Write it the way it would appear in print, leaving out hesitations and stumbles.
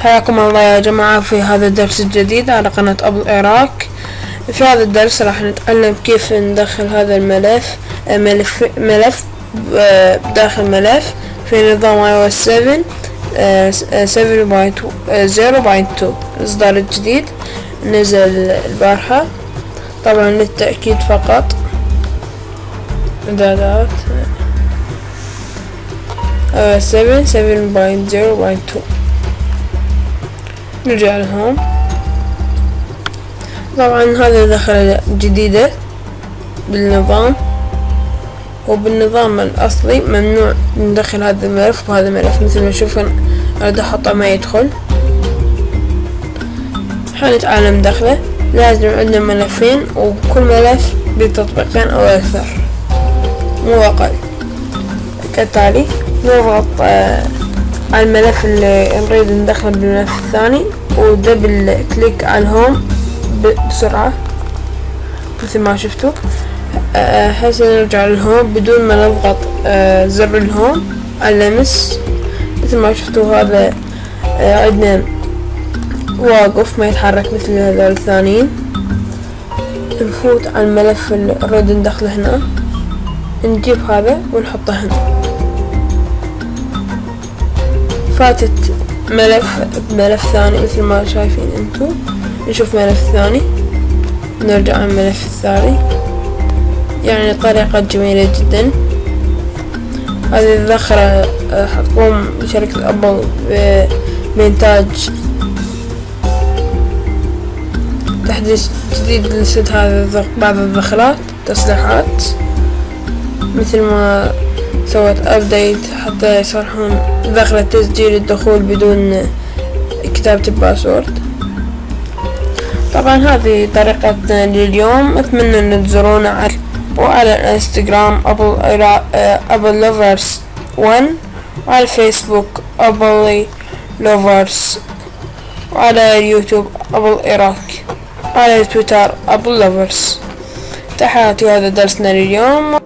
حياكم الله يا جماعة في هذا الدرس الجديد على قناة أبو العراق. في هذا الدرس راح نتعلم كيف ندخل هذا الملف ملف داخل ملف في نظام iOS 7 7.0.2 الإصدار الجديد نزل البارحة. طبعا للتأكيد فقط إعدادات iOS 7 7.0.2. نرجع لهون. طبعا هذا دخلة جديدة بالنظام، وبالنظام الأصلي ممنوع ندخل هذا الملف وهذا الملف. مثل ما نشوف أريد أحطه ما يدخل. حنتعلم دخله. لازم عندنا ملفين وكل ملف بتطبيقين أو أكثر مو أقل. كالتالي نضغط على الملف اللي نريد ندخله بالملف الثاني ودبل كليك على الهوم بسرعة مثل ما شفتوا. هسه نرجع للهوم بدون ما نضغط زر الهوم على اللمس. مثل ما شفتوا هذا عندنا واقف ما يتحرك مثل هذول الثانيين. نفوت على الملف اللي نريد ندخله هنا، نجيب هذا ونحطه هنا. فاتت ملف ثاني مثل ما شايفين انتو. نشوف ملف ثاني، نرجع على الملف الثاني. يعني طريقة جميلة جدا. هذه الذخرة حتقوم شركة أبل بإنتاج تحديث جديد لسد هذا بعض الذخرات تصليحات، مثل ما سوت أبديت حتى يصلحون ذخرة تسجيل الدخول بدون كتابة الباسورد. طبعا هذه طريقتنا لليوم. أتمنى أن تزورونا وعلى الانستغرام أبل لوفرز 1، وعلى الفيسبوك أبل لوفرز، وعلى اليوتيوب أبل العراق، وعلى تويتر أبل لوفرز. تحياتي، هذا درسنا لليوم.